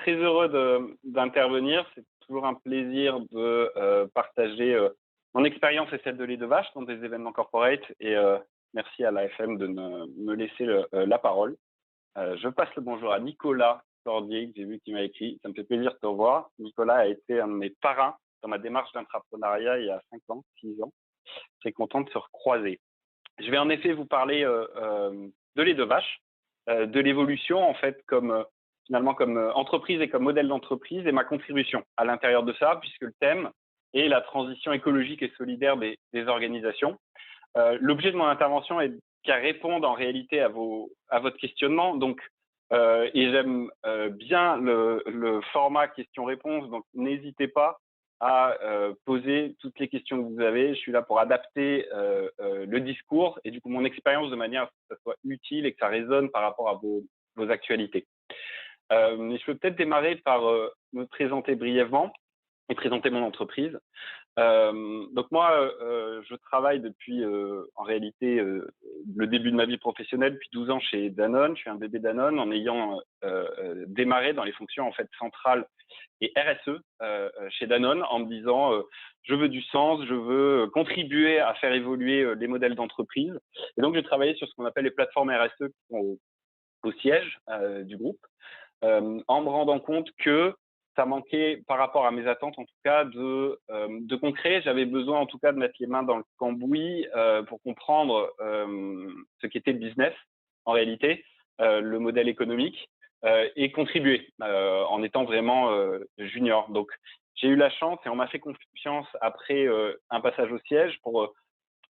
très heureux d'intervenir. C'est toujours un plaisir de partager mon expérience et celle de Les Deux Vaches dans des événements corporate. Et merci à l'AFM de me laisser la parole. Je passe le bonjour à Nicolas Cordier, que j'ai vu qui m'a écrit. Ça me fait plaisir de te revoir. Nicolas a été un de mes parrains dans ma démarche d'entrepreneuriat il y a 5 ans, 6 ans. Très content de se recroiser. Je vais en effet vous parler de Les Deux Vaches, de l'évolution en fait finalement comme entreprise et comme modèle d'entreprise et ma contribution à l'intérieur de ça, puisque le thème est la transition écologique et solidaire des organisations. L'objet de mon intervention est qu'à répondre en réalité à votre questionnement. Donc, et j'aime bien le format question-réponse, donc n'hésitez pas à poser toutes les questions que vous avez. Je suis là pour adapter le discours et du coup mon expérience de manière à ce que ça soit utile et que ça résonne par rapport à vos actualités. Mais je peux peut-être démarrer par me présenter brièvement et présenter mon entreprise. Donc moi, je travaille depuis en réalité le début de ma vie professionnelle, depuis 12 ans chez Danone. Je suis un bébé Danone en ayant démarré dans les fonctions en fait centrales et RSE chez Danone en me disant je veux du sens, je veux contribuer à faire évoluer les modèles d'entreprise. Et donc j'ai travaillé sur ce qu'on appelle les plateformes RSE qui sont au siège du groupe, en me rendant compte que ça manquait par rapport à mes attentes en tout cas de concret. J'avais besoin en tout cas de mettre les mains dans le cambouis pour comprendre ce qu'était le business en réalité, le modèle économique et contribuer en étant vraiment junior. Donc j'ai eu la chance et on m'a fait confiance après un passage au siège pour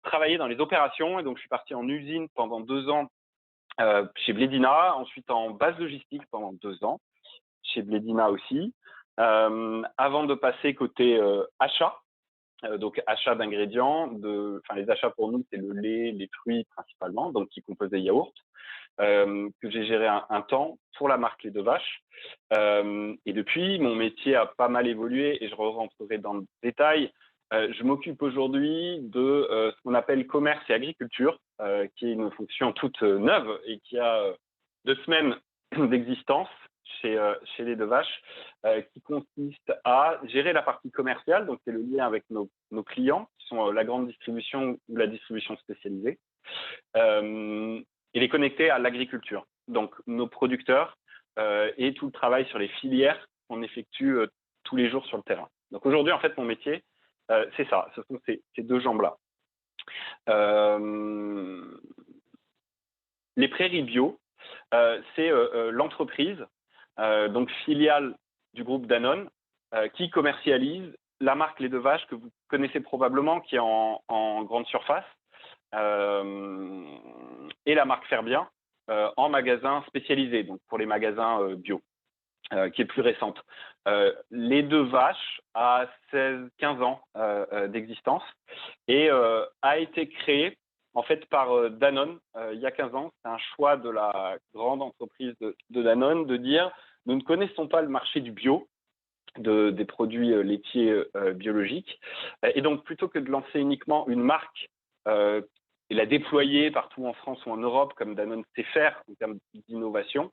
travailler dans les opérations et donc je suis parti en usine pendant 2 ans chez Blédina, ensuite en base logistique pendant 2 ans chez Blédina aussi, avant de passer côté achat, donc achat d'ingrédients, les achats pour nous c'est le lait, les fruits principalement, donc qui composent des yaourts, que j'ai géré un temps pour la marque Les Deux Vaches. Et depuis, mon métier a pas mal évolué et je rentrerai dans le détail. Je m'occupe aujourd'hui de ce qu'on appelle commerce et agriculture, qui est une fonction toute neuve et qui a 2 semaines d'existence chez Les Deux Vaches, qui consiste à gérer la partie commerciale, donc c'est le lien avec nos clients, qui sont la grande distribution ou la distribution spécialisée, et les connecter à l'agriculture, donc nos producteurs et tout le travail sur les filières qu'on effectue tous les jours sur le terrain. Donc aujourd'hui, en fait, mon métier, c'est ça, ce sont ces 2 jambes-là. Les Prairies Bio, c'est l'entreprise, donc filiale du groupe Danone, qui commercialise la marque Les Deux Vaches que vous connaissez probablement, qui est en grande surface, et la marque Faire Bien en magasin spécialisé, donc pour les magasins bio, qui est plus récente. Les Deux Vaches a 16-15 ans d'existence et a été créée en fait par Danone il y a 15 ans. C'est un choix de la grande entreprise de Danone de dire nous ne connaissons pas le marché du bio, des produits laitiers biologiques, et donc plutôt que de lancer uniquement une marque et la déployer partout en France ou en Europe comme Danone sait faire en termes d'innovation,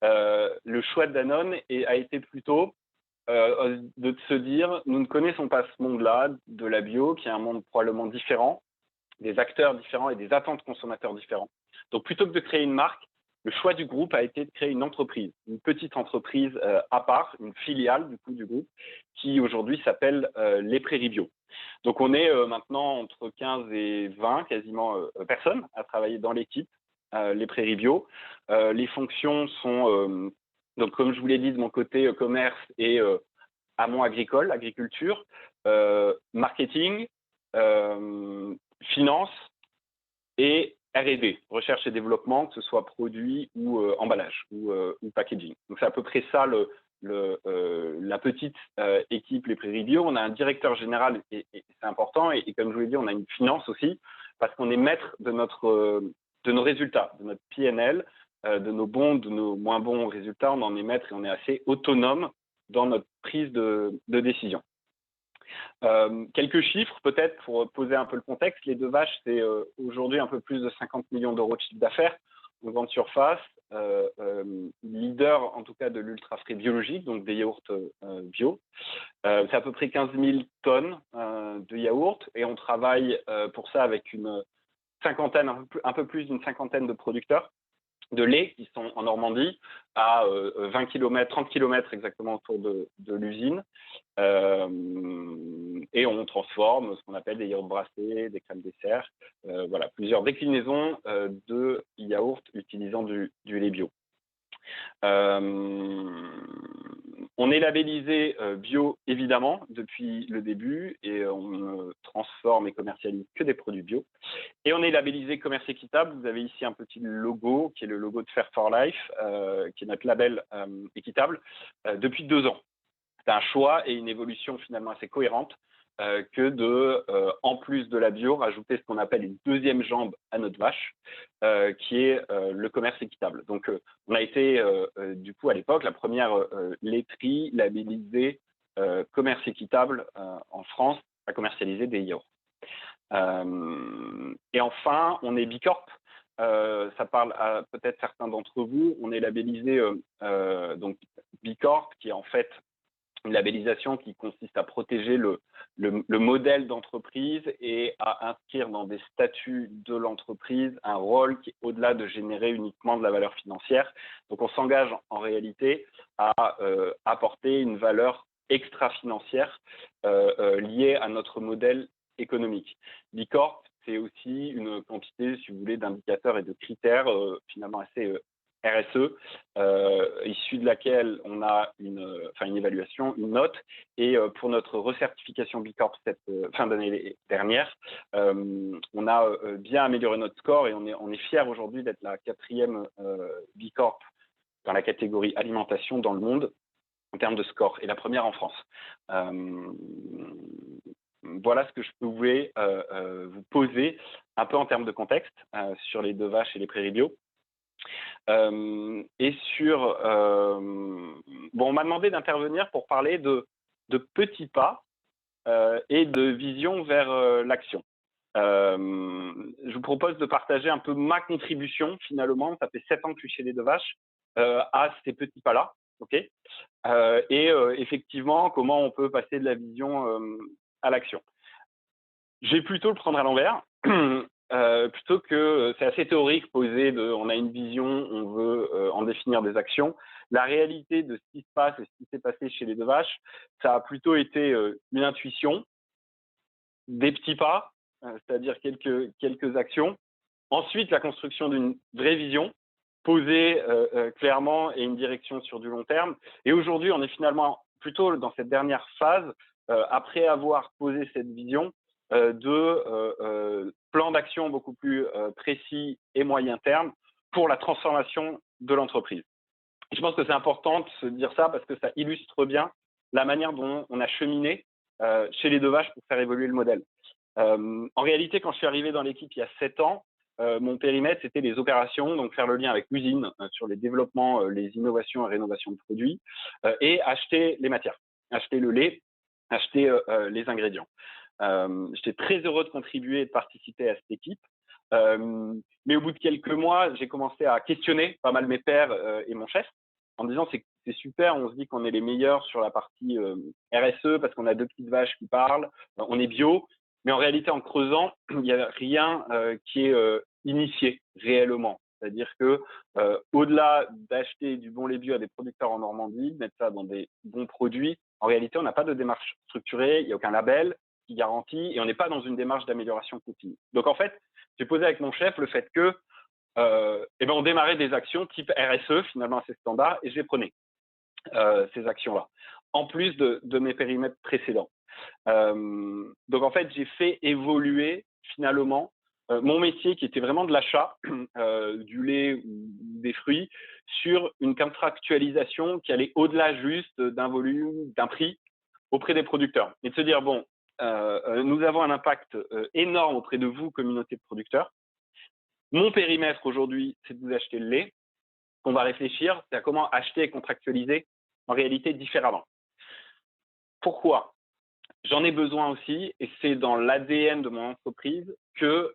le choix de Danone a été plutôt de se dire nous ne connaissons pas ce monde-là de la bio, qui est un monde probablement différent, des acteurs différents et des attentes consommateurs différents. Donc plutôt que de créer une marque, le choix du groupe a été de créer une entreprise, une petite entreprise à part, une filiale du coup du groupe, qui aujourd'hui s'appelle Les Prairies Bio. Donc on est maintenant entre 15 et 20 quasiment personnes à travailler dans l'équipe Les Prairies Bio. Les fonctions sont, donc comme je vous l'ai dit, de mon côté commerce et amont agricole, agriculture, marketing, finance et R&D, recherche et développement, que ce soit produit ou emballage ou packaging. Donc c'est à peu près ça la petite équipe Les Prairies Bio. On a un directeur général et c'est important et comme je vous l'ai dit, on a une finance aussi parce qu'on est maître de nos résultats, de notre PNL, de nos bons, de nos moins bons résultats. On en est maître et on est assez autonome dans notre prise de décision. Quelques chiffres peut-être pour poser un peu le contexte. Les Deux Vaches, c'est aujourd'hui un peu plus de 50 millions d'euros de chiffre d'affaires. grande surface, leader en tout cas de l'ultra frais biologique, donc des yaourts bio. C'est à peu près 15 000 tonnes de yaourts et on travaille pour ça avec une cinquantaine, un peu plus d'une cinquantaine de producteurs de lait qui sont en Normandie à 20 km, 30 km exactement autour de l'usine. Et on transforme ce qu'on appelle des yaourts brassés, des crèmes dessert, voilà, plusieurs déclinaisons de yaourts utilisant du lait bio. On est labellisé bio évidemment depuis le début et on ne transforme et commercialise que des produits bio. Et on est labellisé commerce équitable. Vous avez ici un petit logo qui est le logo de Fair for Life, qui est notre label équitable, depuis 2 ans. C'est un choix et une évolution finalement assez cohérente que de, en plus de la bio, rajouter ce qu'on appelle une deuxième jambe à notre vache, qui est le commerce équitable. Donc, on a été, du coup, à l'époque, la première laiterie labellisée commerce équitable en France à commercialiser des yaourts. Et enfin, on est Bicorp. Ça parle à peut-être certains d'entre vous. On est labellisé donc Bicorp, qui est en fait une labellisation qui consiste à protéger le modèle d'entreprise et à inscrire dans des statuts de l'entreprise un rôle qui est au-delà de générer uniquement de la valeur financière. Donc, on s'engage en réalité à apporter une valeur extra-financière liée à notre modèle économique. Bicorp, c'est aussi une quantité, si vous voulez, d'indicateurs et de critères finalement assez RSE, issue de laquelle on a une évaluation, une note. Et pour notre recertification Bicorp cette fin d'année dernière, on a bien amélioré notre score et on est fiers aujourd'hui d'être la 4e Bicorp dans la catégorie alimentation dans le monde en termes de score et la première en France. Voilà ce que je pouvais vous poser un peu en termes de contexte sur les 2 vaches et les prairies bio. Et sur bon, on m'a demandé d'intervenir pour parler de petits pas et de vision vers l'action. Je vous propose de partager un peu ma contribution finalement, ça fait 7 ans que je suis chez les 2 vaches, à ces petits pas-là, ok, et effectivement comment on peut passer de la vision à l'action. Je vais plutôt le prendre à l'envers. Plutôt que c'est assez théorique posé de on a une vision, on veut en définir des actions. La réalité de ce qui se passe et ce qui s'est passé chez les 2 vaches, ça a plutôt été une intuition, des petits pas, c'est-à-dire quelques actions. Ensuite, la construction d'une vraie vision, posée clairement et une direction sur du long terme. Et aujourd'hui, on est finalement plutôt dans cette dernière phase, après avoir posé cette vision, de plan d'action beaucoup plus précis et moyen terme pour la transformation de l'entreprise. Je pense que c'est important de se dire ça parce que ça illustre bien la manière dont on a cheminé chez les 2 vaches pour faire évoluer le modèle. En réalité, quand je suis arrivé dans l'équipe il y a 7 ans, mon périmètre, c'était les opérations, donc faire le lien avec l'usine sur les développements, les innovations et rénovations de produits, et acheter les matières, acheter le lait, acheter les ingrédients. J'étais très heureux de contribuer et de participer à cette équipe. Mais au bout de quelques mois, j'ai commencé à questionner pas mal mes pairs et mon chef en me disant c'est super, on se dit qu'on est les meilleurs sur la partie RSE parce qu'on a 2 petites vaches qui parlent, on est bio, mais en réalité en creusant, il n'y a rien qui est initié réellement. C'est-à-dire que au-delà d'acheter du bon lait bio à des producteurs en Normandie, de mettre ça dans des bons produits, en réalité, on n'a pas de démarche structurée, il n'y a aucun label qui garantit et on n'est pas dans une démarche d'amélioration continue. Donc en fait, j'ai posé avec mon chef le fait que on démarrait des actions type RSE finalement assez standard et je les prenais ces actions-là en plus de mes périmètres précédents. Donc en fait, j'ai fait évoluer finalement mon métier qui était vraiment de l'achat du lait ou des fruits sur une contractualisation qui allait au-delà juste d'un volume, d'un prix auprès des producteurs et de se dire bon, nous avons un impact énorme auprès de vous, communauté de producteurs. Mon périmètre aujourd'hui, c'est de vous acheter le lait. On va réfléchir, c'est à comment acheter et contractualiser en réalité différemment. Pourquoi ? J'en ai besoin aussi, et c'est dans l'ADN de mon entreprise, que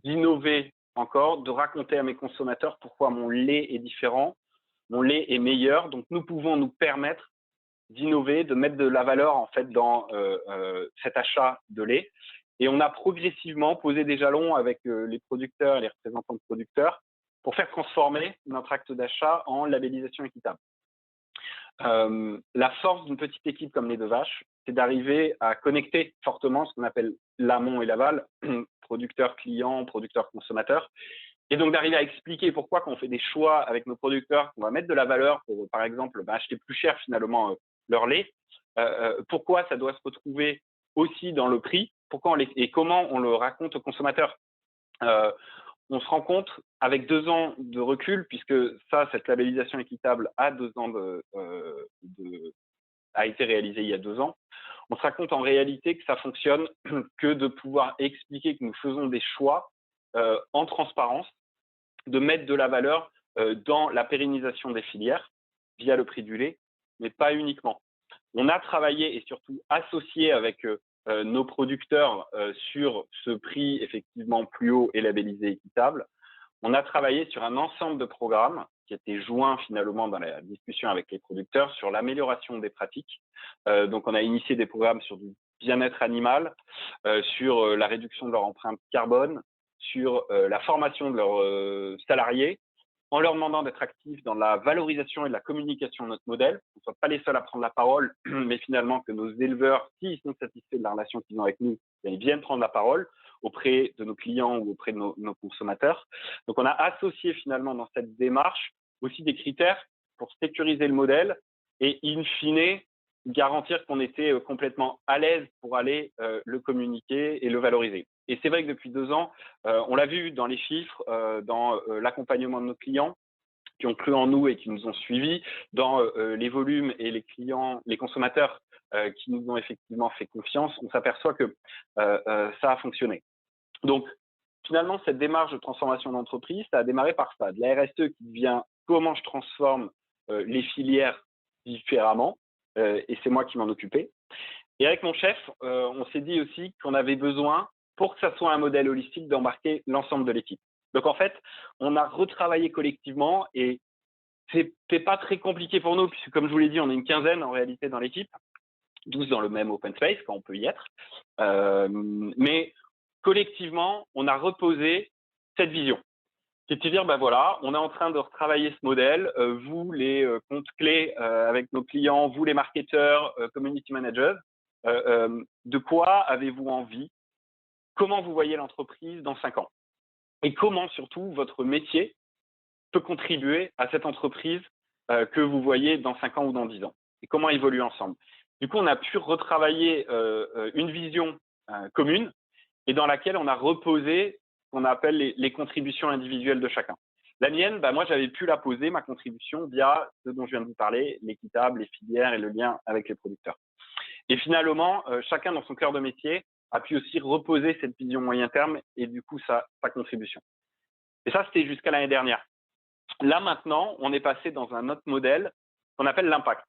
d'innover encore de raconter à mes consommateurs pourquoi mon lait est différent, mon lait est meilleur. Donc, nous pouvons nous permettre d'innover, de mettre de la valeur en fait dans cet achat de lait. Et on a progressivement posé des jalons avec les producteurs et les représentants de producteurs pour faire transformer notre acte d'achat en labellisation équitable. La force d'une petite équipe comme les Deux Vaches, c'est d'arriver à connecter fortement ce qu'on appelle l'amont et l'aval, producteur client, producteur consommateur, et donc d'arriver à expliquer pourquoi quand on fait des choix avec nos producteurs, qu'on va mettre de la valeur pour, par exemple, acheter plus cher finalement leur lait, pourquoi ça doit se retrouver aussi dans le prix, pourquoi et comment on le raconte aux consommateurs. On se rend compte avec 2 ans de recul, puisque cette labellisation équitable a 2 ans a été réalisée il y a 2 ans, on se rend compte en réalité que ça fonctionne que de pouvoir expliquer que nous faisons des choix en transparence, de mettre de la valeur dans la pérennisation des filières via le prix du lait, mais pas uniquement. On a travaillé et surtout associé avec nos producteurs sur ce prix effectivement plus haut et labellisé équitable. On a travaillé sur un ensemble de programmes qui étaient joints finalement dans la discussion avec les producteurs sur l'amélioration des pratiques. Donc, on a initié des programmes sur du bien-être animal, sur la réduction de leur empreinte carbone, sur la formation de leurs salariés, en leur demandant d'être actifs dans la valorisation et la communication de notre modèle, qu'on ne soit pas les seuls à prendre la parole, mais finalement que nos éleveurs, s'ils sont satisfaits de la relation qu'ils ont avec nous, ils viennent prendre la parole auprès de nos clients ou auprès de nos consommateurs. Donc, on a associé finalement dans cette démarche aussi des critères pour sécuriser le modèle et, in fine, garantir qu'on était complètement à l'aise pour aller le communiquer et le valoriser. Et c'est vrai que depuis 2 ans, on l'a vu dans les chiffres, dans l'accompagnement de nos clients qui ont cru en nous et qui nous ont suivis, dans les volumes et les clients, les consommateurs qui nous ont effectivement fait confiance, on s'aperçoit que ça a fonctionné. Donc, finalement, cette démarche de transformation d'entreprise, ça a démarré par ça, de la RSE qui devient comment je transforme les filières différemment, et c'est moi qui m'en occupais. Et avec mon chef, on s'est dit aussi qu'on avait besoin, pour que ça soit un modèle holistique, d'embarquer l'ensemble de l'équipe. Donc, en fait, on a retravaillé collectivement et c'est pas très compliqué pour nous, puisque comme je vous l'ai dit, on est une quinzaine en réalité dans l'équipe, 12 dans le même open space quand on peut y être. Mais collectivement, on a reposé cette vision. C'est-à-dire, voilà, on est en train de retravailler ce modèle. Vous, les comptes clés avec nos clients, vous, les marketeurs, community managers, de quoi avez-vous envie? Comment vous voyez l'entreprise dans 5 ans? Et comment, surtout, votre métier peut contribuer à cette entreprise que vous voyez dans 5 ans ou dans 10 ans? Et comment évoluer ensemble? Du coup, on a pu retravailler une vision commune et dans laquelle on a reposé ce qu'on appelle les contributions individuelles de chacun. La mienne, moi, j'avais pu la poser, ma contribution, via ce dont je viens de vous parler, l'équitable, les filières et le lien avec les producteurs. Et finalement, chacun dans son cœur de métier a pu aussi reposer cette vision moyen terme et du coup, sa contribution. Et ça, c'était jusqu'à l'année dernière. Là, maintenant, on est passé dans un autre modèle qu'on appelle l'impact,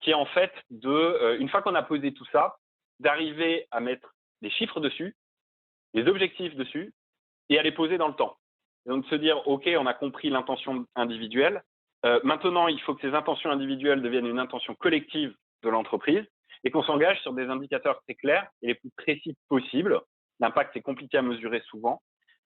qui est en fait une fois qu'on a posé tout ça, d'arriver à mettre des chiffres dessus, des objectifs dessus, et à les poser dans le temps. Et donc, de se dire, OK, on a compris l'intention individuelle. Maintenant, il faut que ces intentions individuelles deviennent une intention collective de l'entreprise et qu'on s'engage sur des indicateurs très clairs et les plus précis possibles. L'impact est compliqué à mesurer souvent,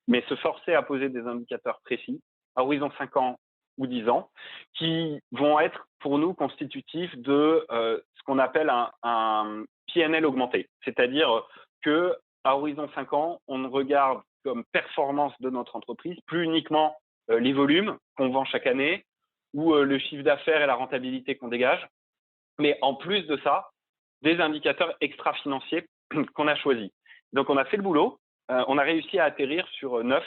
mais se forcer à poser des indicateurs précis à horizon 5 ans ou 10 ans qui vont être pour nous constitutifs de ce qu'on appelle un PNL augmenté. C'est-à-dire que à horizon 5 ans, on regarde comme performance de notre entreprise, plus uniquement les volumes qu'on vend chaque année ou le chiffre d'affaires et la rentabilité qu'on dégage, mais en plus de ça, des indicateurs extra-financiers qu'on a choisis. Donc, on a fait le boulot, on a réussi à atterrir sur 9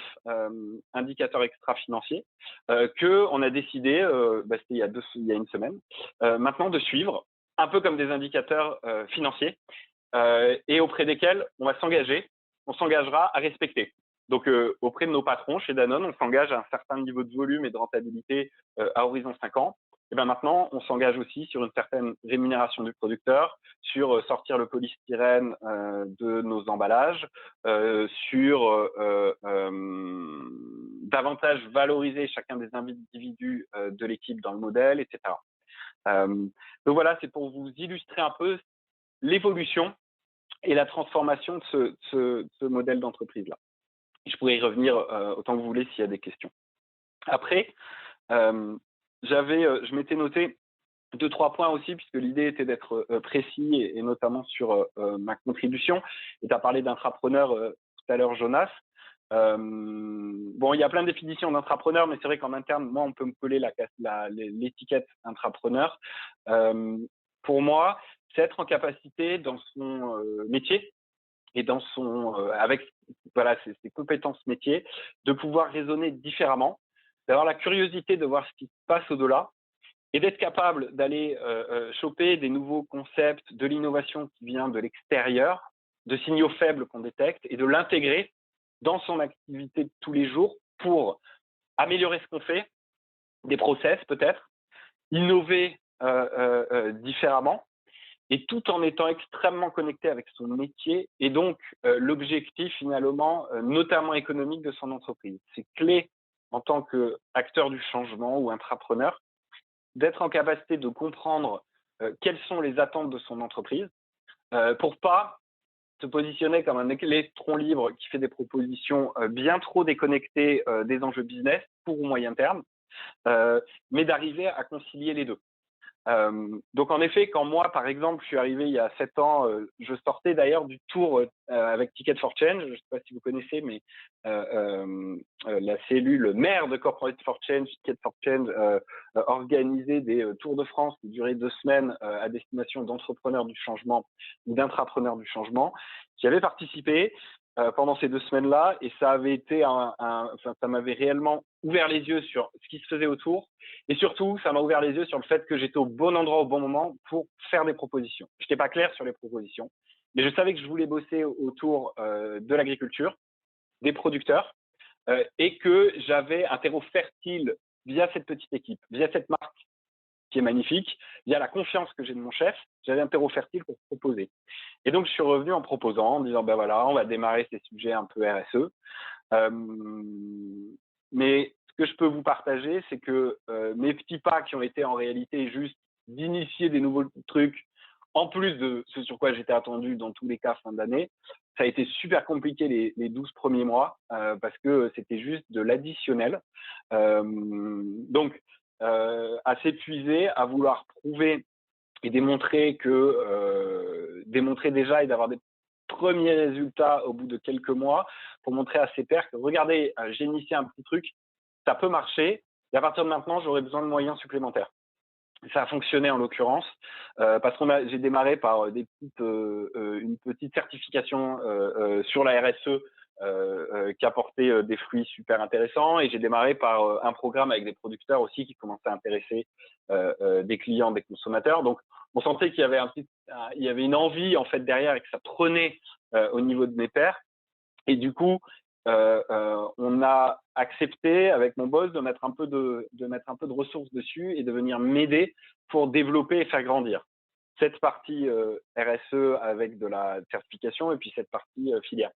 indicateurs extra-financiers qu'on a décidé, c'était il y a une semaine, maintenant de suivre, un peu comme des indicateurs financiers, et auprès desquels on va s'engager, on s'engagera à respecter. Donc, auprès de nos patrons chez Danone, on s'engage à un certain niveau de volume et de rentabilité à horizon 5 ans. Et ben maintenant, on s'engage aussi sur une certaine rémunération du producteur, sur sortir le polystyrène de nos emballages, sur davantage valoriser chacun des individus de l'équipe dans le modèle, etc. Donc voilà, c'est pour vous illustrer un peu l'évolution et la transformation de ce modèle d'entreprise-là. Je pourrais y revenir autant que vous voulez s'il y a des questions. Après, je m'étais noté 2-3 points aussi, puisque l'idée était d'être précis et notamment sur ma contribution. Et tu as parlé d'intrapreneur tout à l'heure, Jonas. Bon, il y a plein de définitions d'intrapreneur, mais c'est vrai qu'en interne, moi, on peut me coller l'étiquette intrapreneur. Pour moi, c'est être en capacité dans son métier et dans avec voilà, ses compétences métiers, de pouvoir raisonner différemment, d'avoir la curiosité de voir ce qui se passe au-delà et d'être capable d'aller choper des nouveaux concepts, de l'innovation qui vient de l'extérieur, de signaux faibles qu'on détecte et de l'intégrer dans son activité de tous les jours pour améliorer ce qu'on fait, des process peut-être, innover différemment, et tout en étant extrêmement connecté avec son métier et donc l'objectif finalement, notamment économique de son entreprise. C'est clé en tant qu'acteur du changement ou intrapreneur d'être en capacité de comprendre quelles sont les attentes de son entreprise pour pas se positionner comme un électron libre qui fait des propositions bien trop déconnectées des enjeux business court ou moyen terme, mais d'arriver à concilier les deux. Donc en effet, quand moi, par exemple, je suis arrivé il y a 7 ans, je sortais d'ailleurs du tour avec Ticket for Change, je ne sais pas si vous connaissez, mais la cellule mère de Corporate for Change, Ticket for Change, organisait des tours de France qui duraient 2 semaines à destination d'entrepreneurs du changement ou d'intrapreneurs du changement. J'y avais participé pendant ces 2 semaines-là et ça avait été ça m'avait réellement ouvert les yeux sur ce qui se faisait autour. Et surtout, ça m'a ouvert les yeux sur le fait que j'étais au bon endroit au bon moment pour faire des propositions. Je n'étais pas clair sur les propositions, mais je savais que je voulais bosser autour de l'agriculture, des producteurs, et que j'avais un terreau fertile via cette petite équipe, via cette marque qui est magnifique, via la confiance que j'ai de mon chef, j'avais un terreau fertile pour proposer. Et donc, je suis revenu en proposant, en disant, ben voilà, on va démarrer ces sujets un peu RSE. Mais ce que je peux vous partager, c'est que mes petits pas qui ont été en réalité juste d'initier des nouveaux trucs, en plus de ce sur quoi j'étais attendu dans tous les cas fin d'année, ça a été super compliqué les 12 premiers mois parce que c'était juste de l'additionnel. Donc, à s'épuiser, à vouloir prouver et démontrer déjà et d'avoir des premiers résultats au bout de quelques mois pour montrer à ses pairs que regardez, j'ai initié un petit truc, ça peut marcher et à partir de maintenant, j'aurai besoin de moyens supplémentaires. Ça a fonctionné en l'occurrence parce que j'ai démarré par une petite certification sur la RSE qui apportait des fruits super intéressants et j'ai démarré par un programme avec des producteurs aussi qui commençaient à intéresser des clients, des consommateurs. Donc, on sentait qu'il y avait il y avait une envie en fait derrière et que ça prenait au niveau de mes pairs. Et du coup, on a accepté avec mon boss de mettre un peu de ressources dessus et de venir m'aider pour développer et faire grandir cette partie RSE avec de la certification et puis cette partie filière.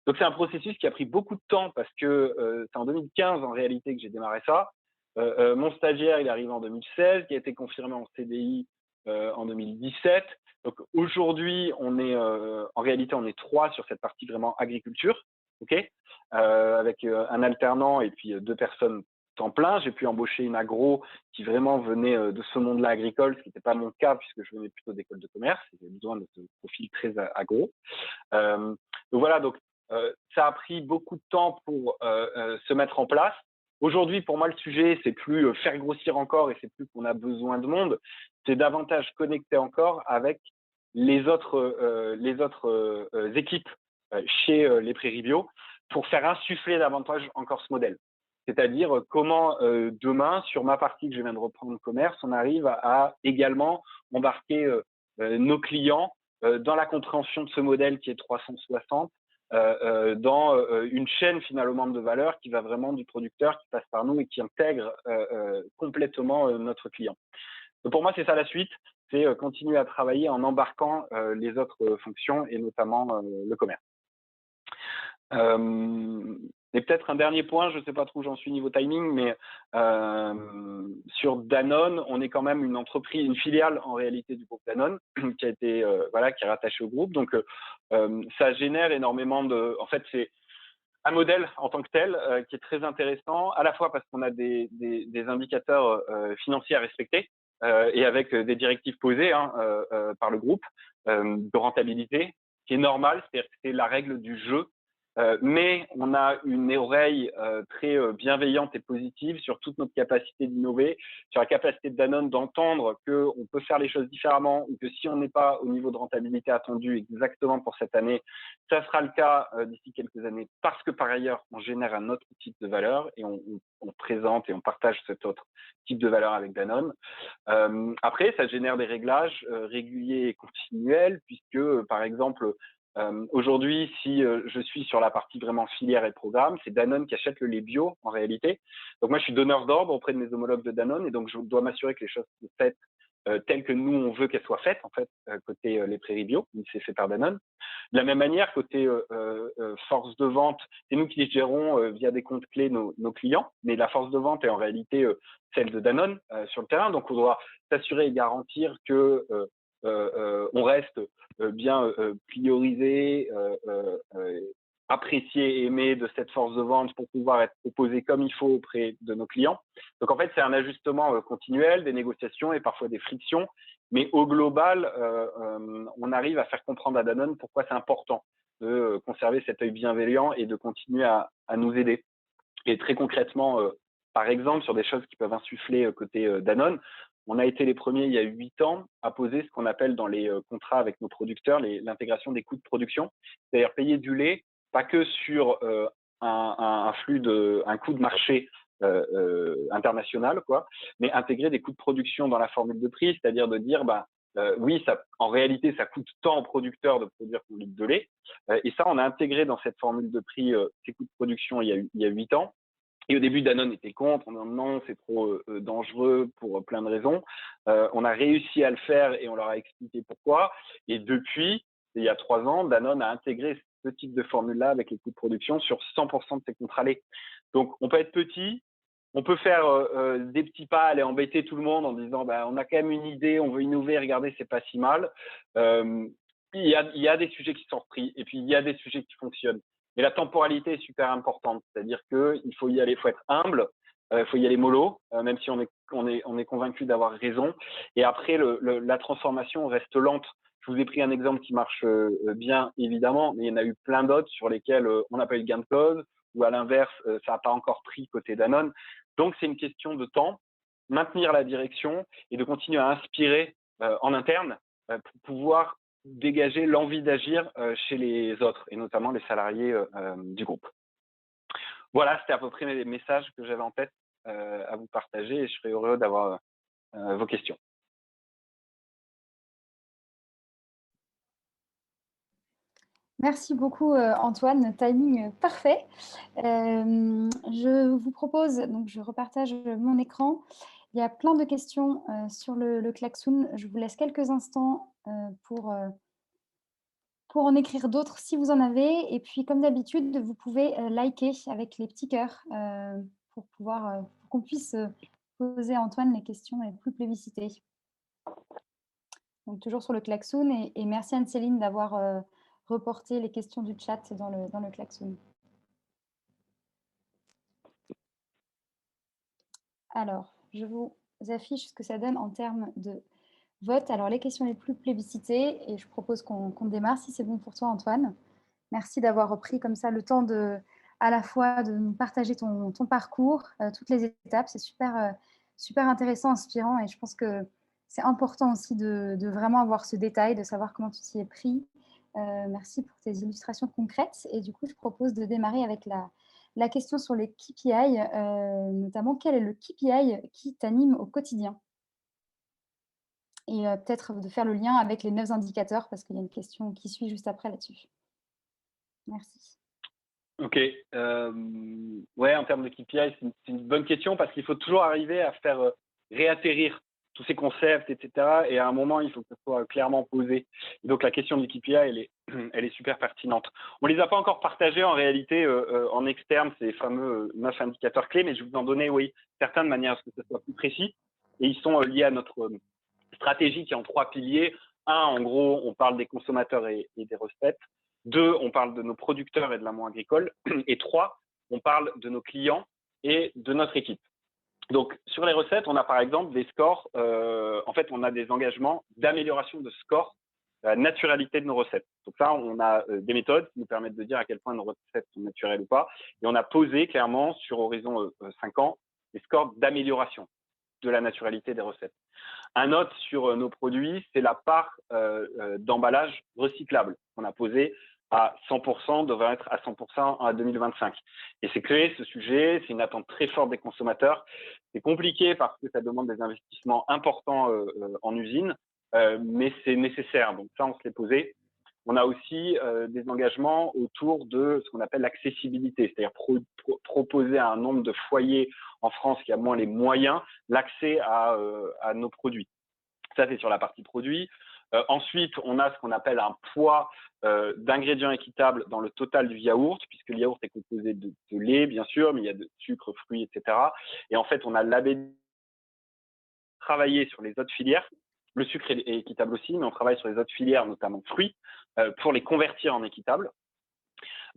Donc c'est un processus qui a pris beaucoup de temps parce que c'est en 2015 en réalité que j'ai démarré ça. Mon stagiaire, il est arrivé en 2016, qui a été confirmé en CDI en 2017. Donc aujourd'hui, en réalité, on est 3 sur cette partie vraiment agriculture, ok, avec un alternant et puis 2 personnes temps plein. J'ai pu embaucher une agro qui vraiment venait de ce monde-là agricole, ce qui n'était pas mon cas puisque je venais plutôt d'école de commerce. J'avais besoin de ce profil très agro. Donc voilà, donc ça a pris beaucoup de temps pour se mettre en place. Aujourd'hui, pour moi, le sujet, c'est plus faire grossir encore et c'est plus qu'on a besoin de monde, c'est davantage connecter encore avec les autres équipes chez les Prairies Bio pour faire insuffler davantage encore ce modèle. C'est-à-dire comment demain, sur ma partie que je viens de reprendre commerce, on arrive à également embarquer nos clients dans la compréhension de ce modèle qui est 360 dans une chaîne finalement de valeur qui va vraiment du producteur, qui passe par nous et qui intègre complètement notre client. Donc pour moi, c'est ça la suite, c'est continuer à travailler en embarquant les autres fonctions et notamment le commerce. Et peut-être un dernier point, je ne sais pas trop où j'en suis niveau timing, mais sur Danone, on est quand même une entreprise, une filiale en réalité du groupe Danone, qui a été voilà, qui est rattachée au groupe. Donc ça génère énormément de. En fait, c'est un modèle en tant que tel qui est très intéressant, à la fois parce qu'on a des indicateurs financiers à respecter et avec des directives posées par le groupe de rentabilité, qui est normal, c'est-à-dire que c'est la règle du jeu. Mais on a une oreille très bienveillante et positive sur toute notre capacité d'innover, sur la capacité de Danone d'entendre qu'on peut faire les choses différemment ou que si on n'est pas au niveau de rentabilité attendu exactement pour cette année, ça sera le cas d'ici quelques années parce que par ailleurs, on génère un autre type de valeur et on présente et on partage cet autre type de valeur avec Danone. Après, ça génère des réglages réguliers et continuels puisque, par exemple, aujourd'hui, si je suis sur la partie vraiment filière et programme, c'est Danone qui achète le lait bio en réalité. Donc moi, je suis donneur d'ordre auprès de mes homologues de Danone et donc je dois m'assurer que les choses sont faites telles que nous, on veut qu'elles soient faites, en fait, côté les prairies bio, c'est fait par Danone. De la même manière, côté force de vente, c'est nous qui les gérons via des comptes clés nos clients, mais la force de vente est en réalité celle de Danone sur le terrain. Donc, on doit s'assurer et garantir que on reste bien priorisé, apprécié et aimé de cette force de vente pour pouvoir être proposé comme il faut auprès de nos clients. Donc en fait, c'est un ajustement continuel, des négociations et parfois des frictions, mais au global, on arrive à faire comprendre à Danone pourquoi c'est important de conserver cet œil bienveillant et de continuer à nous aider. Et très concrètement, par exemple, sur des choses qui peuvent insuffler côté Danone, on a été les premiers il y a 8 ans à poser ce qu'on appelle dans les contrats avec nos producteurs l'intégration des coûts de production, c'est-à-dire payer du lait pas que sur un coût de marché international, quoi, mais intégrer des coûts de production dans la formule de prix, c'est-à-dire de dire, oui, ça, en réalité, ça coûte tant aux producteurs de produire ton litre de lait, et ça, on a intégré dans cette formule de prix ces coûts de production il y a 8 ans. Et au début, Danone était contre, en disant non, c'est trop dangereux pour plein de raisons. On a réussi à le faire et on leur a expliqué pourquoi. Et depuis, il y a 3 ans, Danone a intégré ce type de formule-là avec les coûts de production sur 100% de ses contrats laits. Donc, on peut être petit, on peut faire des petits pas, aller embêter tout le monde en disant on a quand même une idée, on veut innover, regardez, c'est pas si mal. Il y a des sujets qui sont repris et puis il y a des sujets qui fonctionnent. Mais la temporalité est super importante, c'est-à-dire qu'il faut y aller, il faut être humble, il faut y aller mollo, même si on est convaincu d'avoir raison. Et après, la transformation reste lente. Je vous ai pris un exemple qui marche bien, évidemment, mais il y en a eu plein d'autres sur lesquels on n'a pas eu de gain de cause, ou à l'inverse, ça n'a pas encore pris côté Danone. Donc, c'est une question de temps, maintenir la direction et de continuer à inspirer en interne pour pouvoir dégager l'envie d'agir chez les autres, et notamment les salariés du groupe. Voilà, c'était à peu près les messages que j'avais en tête à vous partager et je serais heureux d'avoir vos questions. Merci beaucoup Antoine, timing parfait. Je vous propose, donc je repartage mon écran. Il y a plein de questions sur le klaxoon. Je vous laisse quelques instants pour en écrire d'autres si vous en avez. Et puis, comme d'habitude, vous pouvez liker avec les petits cœurs pour qu'on puisse poser à Antoine les questions les plus plébiscitées. Donc, toujours sur le klaxoon. Et merci Anne-Céline d'avoir reporté les questions du chat dans le klaxoon. Alors, je vous affiche ce que ça donne en termes de vote. Alors, les questions les plus plébiscitées, et je propose qu'on démarre, si c'est bon pour toi, Antoine. Merci d'avoir pris comme ça le temps à la fois de nous partager ton parcours, toutes les étapes. C'est super, super intéressant, inspirant, et je pense que c'est important aussi de vraiment avoir ce détail, de savoir comment tu t'y es pris. Merci pour tes illustrations concrètes. Et du coup, je propose de démarrer avec la question sur les KPI, notamment quel est le KPI qui t'anime au quotidien? Et peut-être de faire le lien avec les 9 indicateurs, parce qu'il y a une question qui suit juste après là-dessus. Merci. Ok. Ouais, en termes de KPI, c'est une bonne question parce qu'il faut toujours arriver à faire réatterrir tous ces concepts, etc. Et à un moment, il faut que ce soit clairement posé. Et donc, la question du KPI, elle est super pertinente. On les a pas encore partagés en réalité en externe, ces fameux 9 indicateurs clés, mais je vais vous en donner, oui, certains de manière à ce que ce soit plus précis. Et ils sont liés à notre stratégie qui est en 3 piliers. Un, en gros, on parle des consommateurs et des recettes. 2, on parle de nos producteurs et de l'amont agricole. Et 3, on parle de nos clients et de notre équipe. Donc, sur les recettes, on a par exemple des scores. En fait, on a des engagements d'amélioration de score, la naturalité de nos recettes. Donc là, on a des méthodes qui nous permettent de dire à quel point nos recettes sont naturelles ou pas. Et on a posé clairement sur horizon 5 ans des scores d'amélioration de la naturalité des recettes. Un autre sur nos produits, c'est la part d'emballage recyclable qu'on a posé à 100%, devrait être à 100% en 2025. Et c'est clé, ce sujet, c'est une attente très forte des consommateurs. C'est compliqué parce que ça demande des investissements importants en usine, mais c'est nécessaire. Donc ça, on se l'est posé. On a aussi des engagements autour de ce qu'on appelle l'accessibilité, c'est-à-dire proposer à un nombre de foyers en France qui a moins les moyens l'accès à nos produits. Ça, c'est sur la partie produit. Ensuite, on a ce qu'on appelle un poids d'ingrédients équitables dans le total du yaourt, puisque le yaourt est composé de lait, bien sûr, mais il y a de sucre, fruits, etc. Et en fait, on a travaillé sur les autres filières. Le sucre est équitable aussi, mais on travaille sur les autres filières, notamment fruits, pour les convertir en équitables.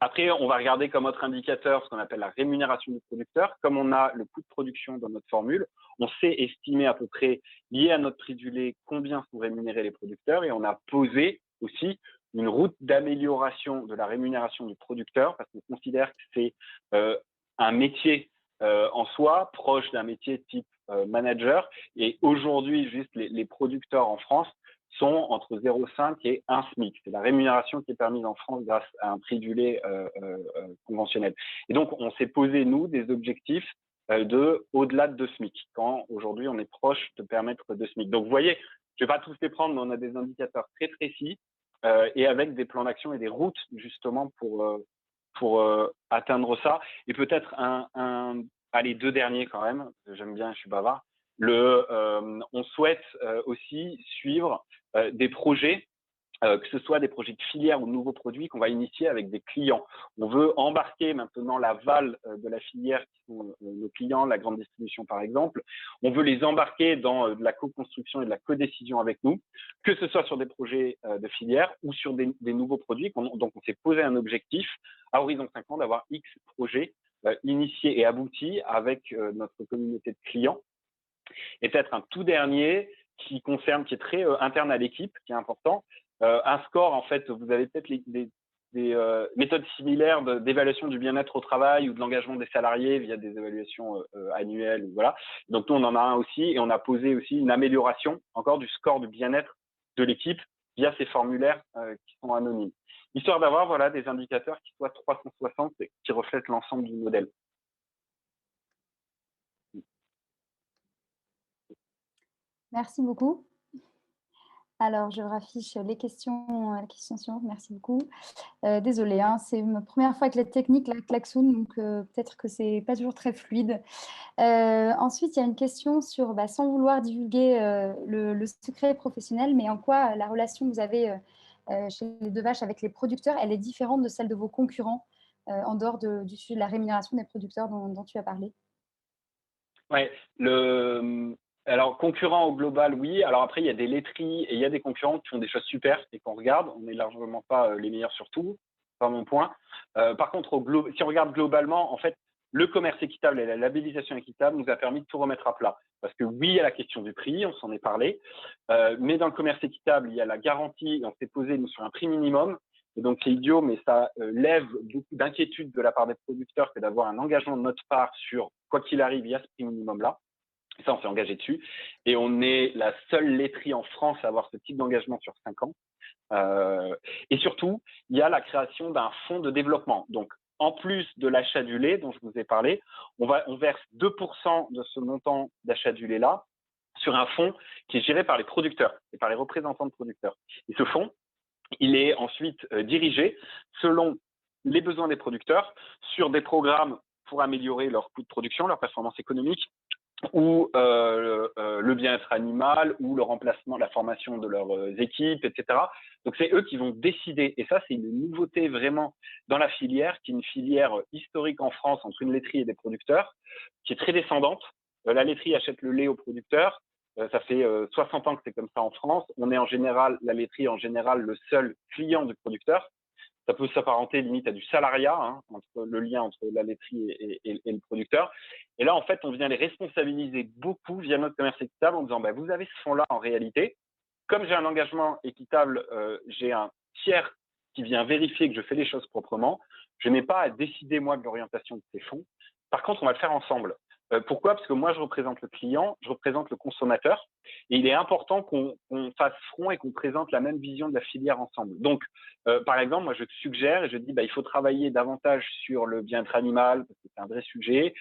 Après, on va regarder comme autre indicateur ce qu'on appelle la rémunération du producteur. Comme on a le coût de production dans notre formule, on sait estimer à peu près, lié à notre prix du lait, combien sont rémunérés les producteurs et on a posé aussi une route d'amélioration de la rémunération du producteur parce qu'on considère que c'est un métier en soi, proche d'un métier type manager. Et aujourd'hui, juste les producteurs en France sont entre 0,5 et 1 SMIC. C'est la rémunération qui est permise en France grâce à un prix du lait conventionnel. Et donc, on s'est posé, nous, des objectifs de au-delà de 2 SMIC, quand aujourd'hui, on est proche de permettre 2 SMIC. Donc, vous voyez, je ne vais pas tous les prendre, mais on a des indicateurs très précis et avec des plans d'action et des routes, justement, pour atteindre ça. Et peut-être allez, 2 derniers quand même, j'aime bien, je suis bavard. On souhaite aussi suivre des projets, que ce soit des projets de filière ou de nouveaux produits qu'on va initier avec des clients. On veut embarquer maintenant l'aval de la filière, qui sont nos clients, la grande distribution par exemple. On veut les embarquer dans de la co-construction et de la co-décision avec nous, que ce soit sur des projets de filière ou sur des nouveaux produits. Donc, on s'est posé un objectif à horizon 5 ans d'avoir X projets initiés et aboutis avec notre communauté de clients. Et peut-être un tout dernier qui est très interne à l'équipe, qui est important. Un score, en fait, vous avez peut-être des méthodes similaires d'évaluation du bien-être au travail ou de l'engagement des salariés via des évaluations annuelles. Voilà. Donc, nous, on en a un aussi et on a posé aussi une amélioration encore du score de bien-être de l'équipe via ces formulaires qui sont anonymes. Histoire d'avoir voilà, des indicateurs qui soient 360 et qui reflètent l'ensemble du modèle. Merci beaucoup. Alors, je raffiche les questions, la question suivante. Merci beaucoup. Désolée, hein, c'est ma première fois avec la technique, la klaxoon, donc peut-être que c'est pas toujours très fluide. Ensuite, il y a une question sur, sans vouloir divulguer le secret professionnel, mais en quoi la relation que vous avez chez les Deux Vaches avec les producteurs, elle est différente de celle de vos concurrents en dehors du sujet de la rémunération des producteurs dont tu as parlé. Ouais, alors concurrents au global, oui. Alors après, il y a des laiteries et il y a des concurrents qui font des choses super et qu'on regarde. On n'est largement pas les meilleurs sur tout, pas mon point. Par contre, si on regarde globalement, en fait, le commerce équitable et la labellisation équitable nous a permis de tout remettre à plat. Parce que oui, il y a la question du prix, on s'en est parlé, mais dans le commerce équitable, il y a la garantie et on s'est posé nous sur un prix minimum. Et donc, c'est idiot, mais ça lève beaucoup d'inquiétude de la part des producteurs que d'avoir un engagement de notre part sur, quoi qu'il arrive, il y a ce prix minimum-là. Et ça, on s'est engagé dessus. Et on est la seule laiterie en France à avoir ce type d'engagement sur 5 ans. Et surtout, il y a la création d'un fonds de développement. Donc, en plus de l'achat du lait dont je vous ai parlé, on verse 2% de ce montant d'achat du lait-là sur un fonds qui est géré par les producteurs et par les représentants de producteurs. Et ce fonds, il est ensuite dirigé selon les besoins des producteurs sur des programmes pour améliorer leur coût de production, leur performance économique, ou le bien-être animal, ou le remplacement, la formation de leurs équipes, etc. Donc, c'est eux qui vont décider. Et ça, c'est une nouveauté vraiment dans la filière, qui est une filière historique en France entre une laiterie et des producteurs, qui est très descendante. La laiterie achète le lait aux producteurs. Ça fait 60 ans que c'est comme ça en France. On est en général, la laiterie en général, le seul client du producteur. Ça peut s'apparenter limite à du salariat, hein, entre le lien entre la laiterie et le producteur. Et là, en fait, on vient les responsabiliser beaucoup via notre commerce équitable en disant, bah, vous avez ce fonds-là en réalité. Comme j'ai un engagement équitable, j'ai un tiers qui vient vérifier que je fais les choses proprement. Je n'ai pas à décider, moi, de l'orientation de ces fonds. Par contre, on va le faire ensemble. Pourquoi? Parce que moi, je représente le client, je représente le consommateur. Et il est important qu'on fasse front et qu'on présente la même vision de la filière ensemble. Donc, par exemple, moi, je te suggère et je dis, bah, il faut travailler davantage sur le bien-être animal, parce que c'est un vrai sujet.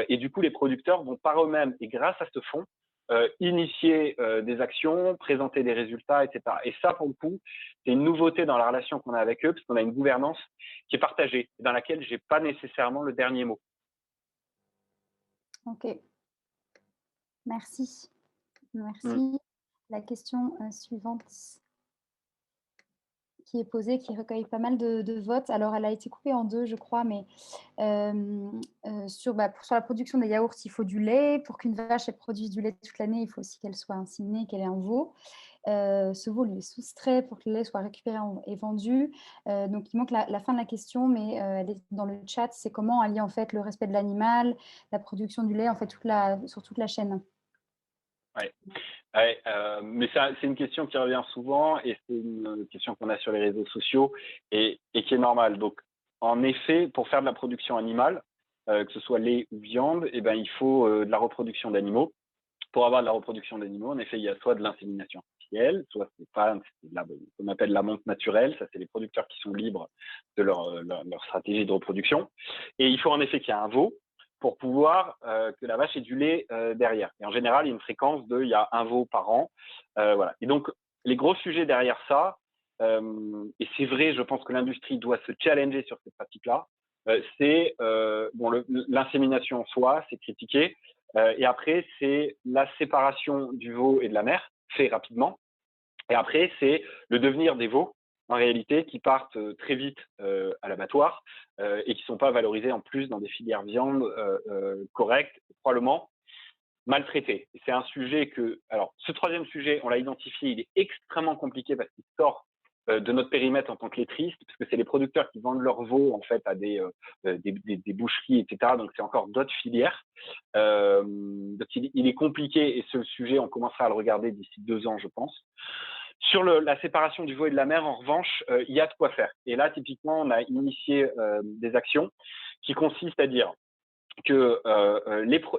Et du coup, les producteurs vont par eux-mêmes, et grâce à ce fonds, initier des actions, présenter des résultats, etc. Et ça, pour le coup, c'est une nouveauté dans la relation qu'on a avec eux, parce qu'on a une gouvernance qui est partagée, dans laquelle j'ai pas nécessairement le dernier mot. Ok, merci. Mm. Merci. La question suivante qui est posée, qui recueille pas mal de votes. Alors, elle a été coupée en deux, je crois, mais sur la production des yaourts, il faut du lait. Pour qu'une vache elle produise du lait toute l'année, il faut aussi qu'elle soit inséminée, qu'elle ait un veau. Ce veau lui est soustrait pour que le lait soit récupéré et vendu. Donc, il manque la fin de la question, mais elle est dans le chat. C'est comment allier en fait le respect de l'animal, la production du lait, en fait, sur toute la chaîne. Ouais. Ouais, mais c'est une question qui revient souvent et c'est une question qu'on a sur les réseaux sociaux et qui est normale. Donc, en effet, pour faire de la production animale, que ce soit lait ou viande, eh ben, il faut de la reproduction d'animaux. Pour avoir de la reproduction d'animaux, en effet, il y a soit de l'insémination artificielle, soit c'est ce qu'on appelle la monte naturelle. Ça, c'est les producteurs qui sont libres de leur stratégie de reproduction. Et il faut en effet qu'il y ait un veau pour pouvoir que la vache ait du lait derrière. Et en général, il y a une fréquence il y a un veau par an. Voilà. Et donc, les gros sujets derrière ça, et c'est vrai, je pense que l'industrie doit se challenger sur ces pratiques-là, c'est l'insémination en soi, c'est critiqué. Et après, c'est la séparation du veau et de la mère, fait rapidement. Et après, c'est le devenir des veaux, en réalité, qui partent très vite à l'abattoir et qui ne sont pas valorisés en plus dans des filières viande correctes, probablement maltraités. C'est un sujet alors, ce troisième sujet, on l'a identifié, il est extrêmement compliqué parce qu'il sort de notre périmètre en tant que lettriste, parce que c'est les producteurs qui vendent leurs veaux en fait à des boucheries, etc. Donc c'est encore d'autres filières. Donc il est compliqué et ce sujet, on commencera à le regarder d'ici 2 ans, je pense. Sur la séparation du veau et de la mère, en revanche, il y a de quoi faire. Et là, typiquement, on a initié des actions qui consistent à dire que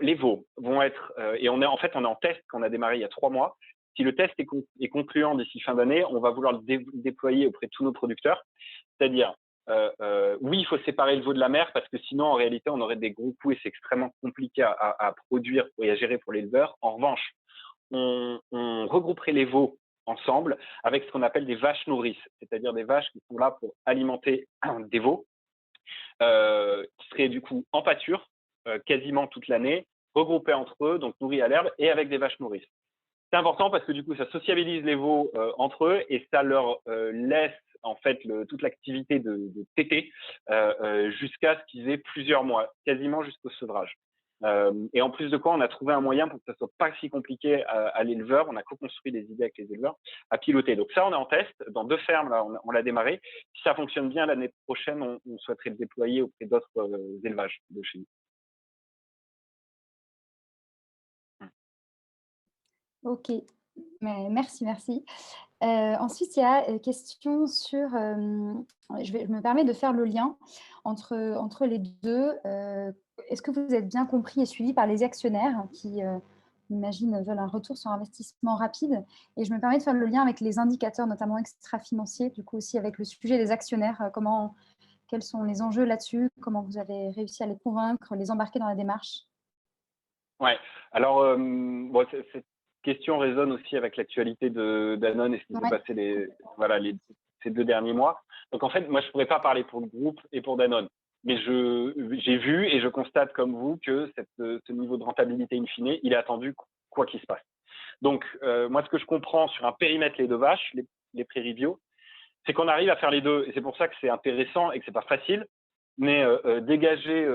les veaux vont être, et on est en test qu'on a démarré il y a 3 mois. Si le test est concluant d'ici fin d'année, on va vouloir le déployer auprès de tous nos producteurs. C'est-à-dire, oui, il faut séparer le veau de la mère parce que sinon, en réalité, on aurait des gros coûts et c'est extrêmement compliqué à produire et à gérer pour l'éleveur. En revanche, on regrouperait les veaux ensemble avec ce qu'on appelle des vaches nourrices, c'est-à-dire des vaches qui sont là pour alimenter des veaux, qui seraient du coup en pâture quasiment toute l'année, regroupés entre eux, donc nourris à l'herbe et avec des vaches nourrices. C'est important parce que du coup, ça sociabilise les veaux entre eux et ça leur laisse en fait toute l'activité de téter jusqu'à ce qu'ils aient plusieurs mois, quasiment jusqu'au sevrage. Et en plus de quoi, on a trouvé un moyen pour que ça soit pas si compliqué à l'éleveur. On a co-construit des idées avec les éleveurs à piloter. Donc ça, on est en test dans 2 fermes. Là, on l'a démarré. Si ça fonctionne bien l'année prochaine, on souhaiterait le déployer auprès d'autres élevages de chez nous. Ok, merci. Ensuite, il y a une question sur, je me permets de faire le lien entre les deux. Est-ce que vous êtes bien compris et suivi par les actionnaires qui, j'imagine, veulent un retour sur investissement rapide? Et je me permets de faire le lien avec les indicateurs, notamment extra-financiers, du coup aussi avec le sujet des actionnaires. Quels sont les enjeux là-dessus? Comment vous avez réussi à les convaincre, les embarquer dans la démarche? Ouais. Alors, cette question résonne aussi avec l'actualité de Danone et ce qui s'est Ouais. passé les ces 2 derniers mois. Donc, en fait, moi, je ne pourrais pas parler pour le groupe et pour Danone. Mais j'ai vu et je constate comme vous que ce niveau de rentabilité in fine, il est attendu quoi qu'il se passe. Donc, moi, ce que je comprends sur un périmètre lait de vache, les prairies bio, c'est qu'on arrive à faire les deux. Et c'est pour ça que c'est intéressant et que c'est pas facile. Mais dégager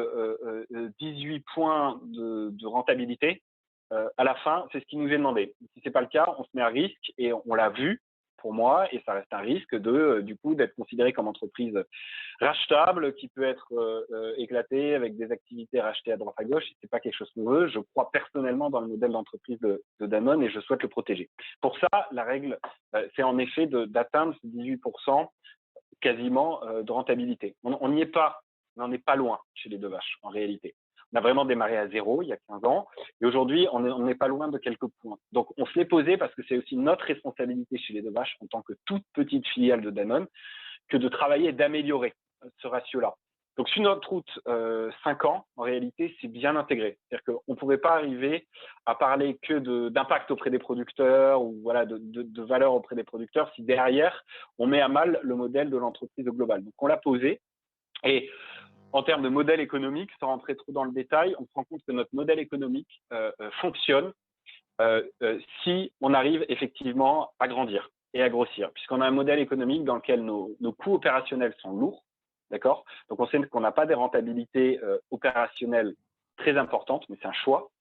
18 points de rentabilité, à la fin, c'est ce qui nous est demandé. Si c'est pas le cas, on se met à risque et on l'a vu pour moi, et ça reste un risque de, du coup, d'être considéré comme entreprise rachetable, qui peut être éclatée avec des activités rachetées à droite à gauche. C'est pas quelque chose qu'on veut. Je crois personnellement dans le modèle d'entreprise de Danone et je souhaite le protéger. Pour ça, la règle, c'est en effet d'atteindre ces 18% quasiment de rentabilité. On n'y est pas, mais on n'est pas loin chez les 2 vaches, en réalité. On a vraiment démarré à 0 il y a 15 ans et aujourd'hui, on n'est pas loin de quelques points. Donc, on se l'est posé parce que c'est aussi notre responsabilité chez les 2 vaches en tant que toute petite filiale de Danone que de travailler et d'améliorer ce ratio-là. Donc, sur notre route 5 ans, en réalité, c'est bien intégré. C'est-à-dire qu'on ne pourrait pas arriver à parler que d'impact auprès des producteurs ou voilà, de valeur auprès des producteurs si derrière, on met à mal le modèle de l'entreprise globale. Donc, on l'a posé. Et en termes de modèle économique, sans rentrer trop dans le détail, on se rend compte que notre modèle économique fonctionne si on arrive effectivement à grandir et à grossir, puisqu'on a un modèle économique dans lequel nos coûts opérationnels sont lourds, d'accord? Donc, on sait qu'on n'a pas des rentabilités opérationnelles très importantes, mais c'est un choix.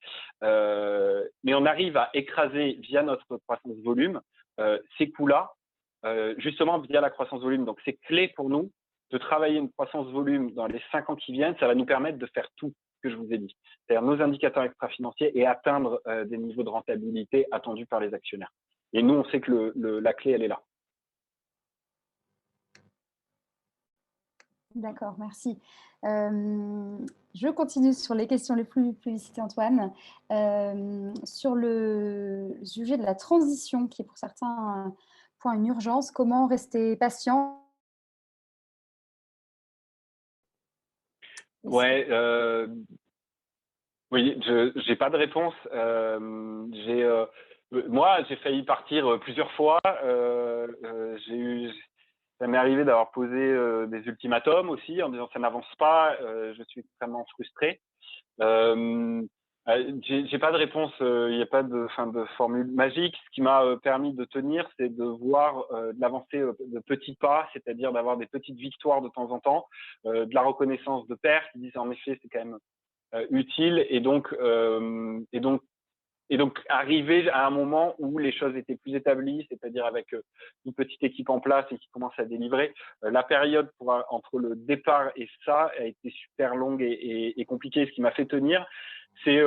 Mais on arrive à écraser via notre croissance volume ces coûts-là, justement via la croissance volume. Donc, c'est clé pour nous de travailler une croissance volume dans les 5 ans qui viennent. Ça va nous permettre de faire tout ce que je vous ai dit, c'est-à-dire nos indicateurs extra-financiers et atteindre des niveaux de rentabilité attendus par les actionnaires. Et nous, on sait que la clé, elle est là. D'accord, merci. Je continue sur les questions les plus plébiscitées, Antoine. Sur le sujet de la transition, qui est pour certains points une urgence, comment rester patient? Ouais, oui, j'ai pas de réponse. Moi, j'ai failli partir plusieurs fois. Ça m'est arrivé d'avoir posé des ultimatums aussi en disant ça n'avance pas. Je suis extrêmement frustré. J'ai pas de réponse. Il n'y a pas de formule magique. Ce qui m'a permis de tenir, c'est de voir de l'avancer de petits pas, c'est-à-dire d'avoir des petites victoires de temps en temps, de la reconnaissance de pairs qui disent en effet c'est quand même utile et donc arriver à un moment où les choses étaient plus établies, c'est-à-dire avec une petite équipe en place et qui commence à délivrer. La période entre le départ et ça a été super longue et compliquée. Ce qui m'a fait tenir, c'est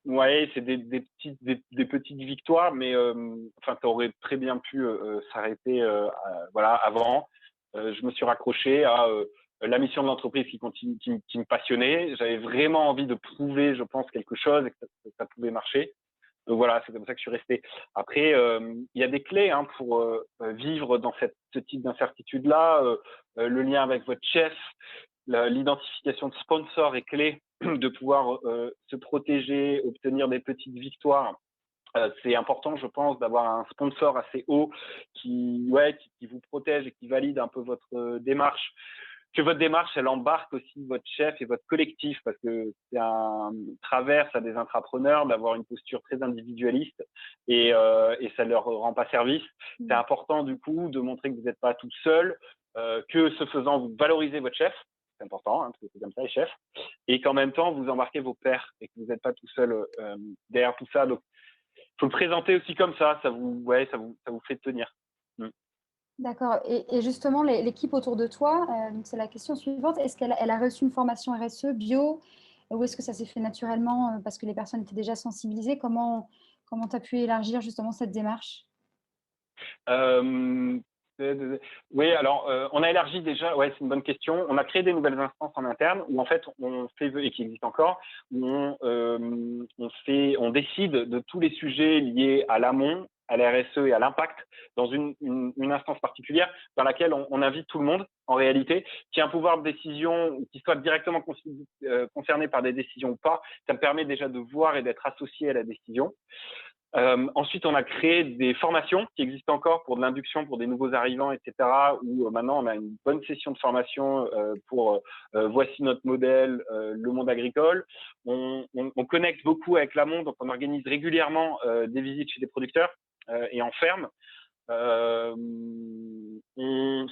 ouais, c'est des petites victoires, mais enfin, ça aurait très bien pu s'arrêter voilà avant. Je me suis raccroché à la mission de l'entreprise qui me passionnait. J'avais vraiment envie de prouver, je pense, quelque chose et que ça pouvait marcher. Donc voilà, c'est comme ça que je suis resté. Après, il y a des clés hein, pour vivre dans ce type d'incertitude-là. Le lien avec votre chef, l'identification de sponsors est clé de pouvoir se protéger, obtenir des petites victoires. C'est important, je pense, d'avoir un sponsor assez haut qui vous protège et qui valide un peu votre démarche. Que votre démarche, elle embarque aussi votre chef et votre collectif, parce que c'est un traverse à des intrapreneurs d'avoir une posture très individualiste et ça leur rend pas service. C'est important du coup de montrer que vous n'êtes pas tout seul, que ce faisant vous valorisez votre chef, c'est important, hein, parce que c'est comme ça les chefs, et qu'en même temps vous embarquez vos pairs et que vous n'êtes pas tout seul derrière tout ça. Donc faut le présenter aussi comme ça, ça vous fait tenir. D'accord. Et justement, l'équipe autour de toi, c'est la question suivante. Est-ce qu'elle a reçu une formation RSE, bio, ou est-ce que ça s'est fait naturellement parce que les personnes étaient déjà sensibilisées? Comment tu as pu élargir justement cette démarche? Oui, alors on a élargi déjà, ouais, c'est une bonne question. On a créé des nouvelles instances en interne où en fait on fait, et qui existent encore, où on décide de tous les sujets liés à l'amont, à la RSE et à l'impact dans une instance particulière dans laquelle on invite tout le monde en réalité, qui a un pouvoir de décision, qui soit directement concerné par des décisions ou pas. Ça me permet déjà de voir et d'être associé à la décision. Ensuite, on a créé des formations qui existent encore pour de l'induction, pour des nouveaux arrivants, etc. Où maintenant, on a une bonne session de formation pour voici notre modèle, le monde agricole. On connecte beaucoup avec l'amont, donc on organise régulièrement des visites chez des producteurs et en ferme.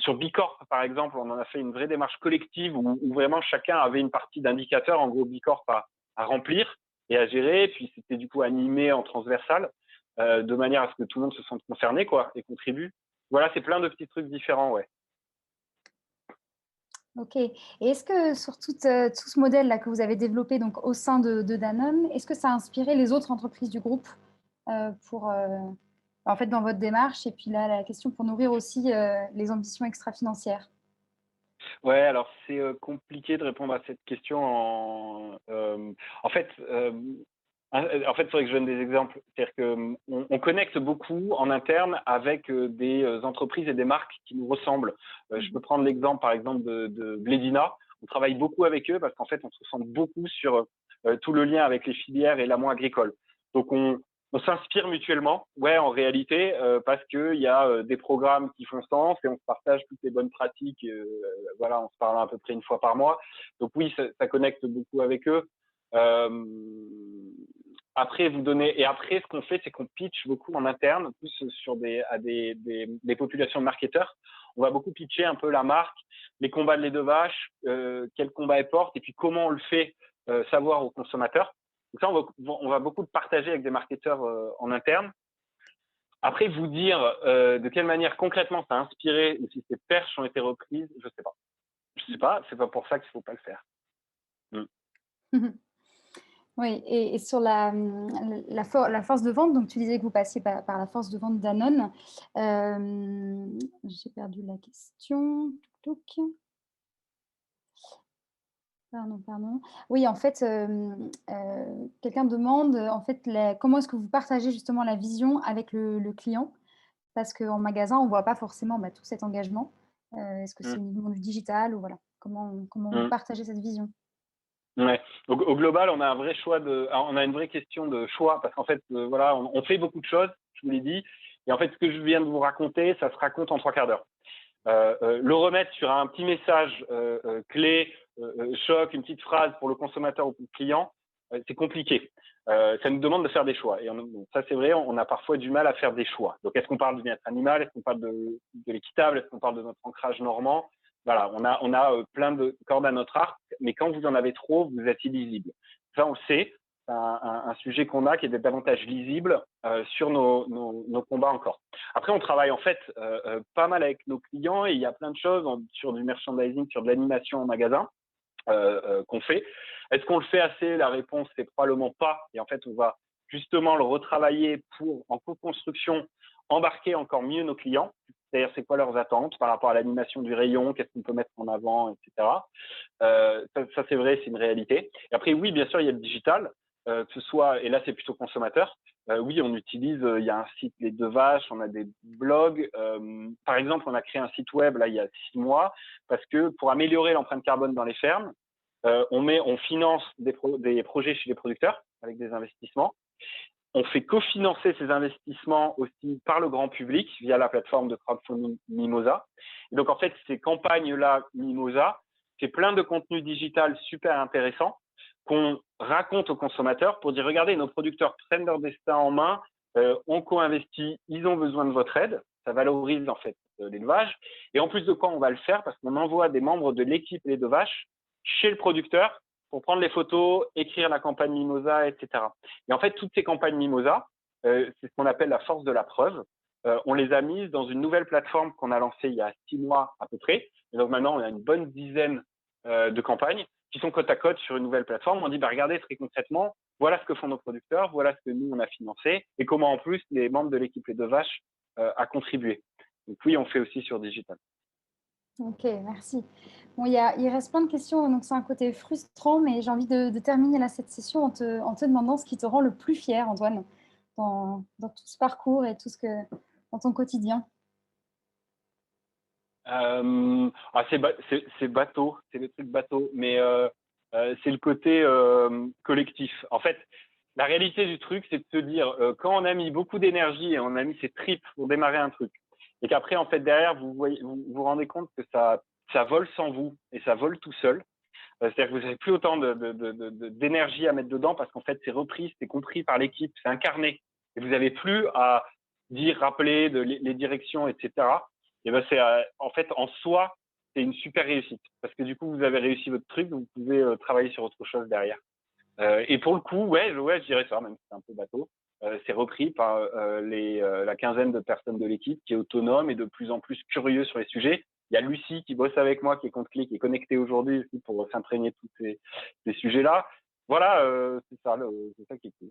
Sur Bicorp, par exemple, on en a fait une vraie démarche collective où vraiment chacun avait une partie d'indicateurs, en gros Bicorp à remplir et à gérer. Puis c'était du coup animé en transversal, de manière à ce que tout le monde se sente concerné, quoi, et contribue. Voilà, c'est plein de petits trucs différents, ouais. Ok. Et est-ce que sur tout ce modèle-là que vous avez développé donc, au sein de Danone, est-ce que ça a inspiré les autres entreprises du groupe en fait, dans votre démarche? Et puis là, la question pour nourrir aussi les ambitions extra-financières. Ouais, alors c'est compliqué de répondre à cette question en fait, il faudrait que je donne des exemples. C'est-à-dire qu'on connecte beaucoup en interne avec des entreprises et des marques qui nous ressemblent. Je peux prendre l'exemple, par exemple, de Blédina. On travaille beaucoup avec eux parce qu'en fait, on se ressemble beaucoup sur tout le lien avec les filières et l'amont agricole. Donc, on s'inspire mutuellement, ouais, en réalité, parce qu'il y a des programmes qui font sens et on se partage toutes les bonnes pratiques. Voilà, on se parle à peu près une fois par mois. Donc oui, ça connecte beaucoup avec eux. Après, ce qu'on fait, c'est qu'on pitch beaucoup en interne, plus sur des populations de marketeurs. On va beaucoup pitcher un peu la marque, les combats de lait de vache, quel combat elle porte, et puis comment on le fait savoir aux consommateurs. Donc ça, on va beaucoup partager avec des marketeurs en interne. Après, vous dire de quelle manière concrètement ça a inspiré ou si ces perches ont été reprises, je sais pas. Je sais pas, c'est pas pour ça qu'il faut pas le faire. Oui, et sur la force de vente, donc tu disais que vous passiez par la force de vente Danone. J'ai perdu la question. Pardon. Oui, en fait, quelqu'un demande, en fait, comment est-ce que vous partagez justement la vision avec le client? Parce qu'en magasin, on ne voit pas forcément tout cet engagement. Est-ce que c'est uniquement du digital ou voilà, comment vous partagez cette vision? Ouais. Au global, on a un vrai choix on a une vraie question de choix parce qu'en fait, voilà, on fait beaucoup de choses, je vous l'ai dit, et en fait, ce que je viens de vous raconter, ça se raconte en 3 quarts d'heure. Le remettre sur un petit message clé, choc, une petite phrase pour le consommateur ou pour le client, c'est compliqué. Ça nous demande de faire des choix. Et ça, c'est vrai, on a parfois du mal à faire des choix. Donc, est-ce qu'on parle du bien-être animal? Est-ce qu'on parle de l'équitable? Est-ce qu'on parle de notre ancrage normand? Voilà, on a plein de cordes à notre arc, mais quand vous en avez trop, vous êtes illisible. Ça, on le sait. C'est un sujet qu'on a qui est d'être davantage lisible sur nos combats encore. Après, on travaille en fait pas mal avec nos clients et il y a plein de choses sur du merchandising, sur de l'animation en magasin qu'on fait. Est-ce qu'on le fait assez? La réponse, c'est probablement pas. Et en fait, on va justement le retravailler pour, en co-construction, embarquer encore mieux nos clients. C'est-à-dire, c'est quoi leurs attentes par rapport à l'animation du rayon, qu'est-ce qu'on peut mettre en avant, etc. Ça c'est vrai, c'est une réalité. Et après, oui, bien sûr, il y a le digital, que ce soit, et là, c'est plutôt consommateur. Oui, on utilise, il y a un site Les Deux Vaches, on a des blogs. Par exemple, on a créé un site web là il y a 6 mois parce que pour améliorer l'empreinte carbone dans les fermes, on finance des projets chez les producteurs avec des investissements. On fait cofinancer ces investissements aussi par le grand public via la plateforme de crowdfunding Mimosa. Et donc, en fait, ces campagnes-là, Mimosa, c'est plein de contenu digital super intéressant qu'on raconte aux consommateurs pour dire, regardez, nos producteurs prennent leur destin en main, on co-investit, ils ont besoin de votre aide. Ça valorise en fait l'élevage. Et en plus de quoi, on va le faire parce qu'on envoie des membres de l'équipe Les Deux Vaches chez le producteur pour prendre les photos, écrire la campagne Mimosa, etc. Et en fait, toutes ces campagnes Mimosa, c'est ce qu'on appelle la force de la preuve. On les a mises dans une nouvelle plateforme qu'on a lancée il y a 6 mois à peu près. Et donc maintenant, on a une bonne dizaine de campagnes qui sont côte à côte sur une nouvelle plateforme. On dit, regardez très concrètement, voilà ce que font nos producteurs, voilà ce que nous, on a financé et comment en plus les membres de l'équipe Les Deux Vaches a contribué. Donc oui, on fait aussi sur digital. Ok, merci. Bon, il reste plein de questions, donc c'est un côté frustrant, mais j'ai envie de terminer là, cette session en te demandant ce qui te rend le plus fier, Antoine, dans tout ce parcours et tout dans ton quotidien. C'est bateau, c'est le truc bateau, mais c'est le côté collectif. En fait, la réalité du truc, c'est de se dire, quand on a mis beaucoup d'énergie et on a mis ses tripes pour démarrer un truc, et qu'après, en fait, derrière, vous rendez compte que ça vole sans vous et ça vole tout seul. C'est-à-dire que vous n'avez plus autant d'énergie à mettre dedans parce qu'en fait, c'est repris, c'est compris par l'équipe, c'est incarné. Et vous n'avez plus à dire, rappeler les directions, etc. Et ben, c'est en fait, en soi, c'est une super réussite parce que du coup, vous avez réussi votre truc, vous pouvez travailler sur autre chose derrière. Et pour le coup, ouais, je dirais ça, même si c'est un peu bateau. C'est repris par la quinzaine de personnes de l'équipe qui est autonome et de plus en plus curieux sur les sujets. Il y a Lucie qui bosse avec moi, qui est compte qui est connectée aujourd'hui aussi pour s'imprégner de tous ces sujets-là. Voilà, c'est ça qui est cool.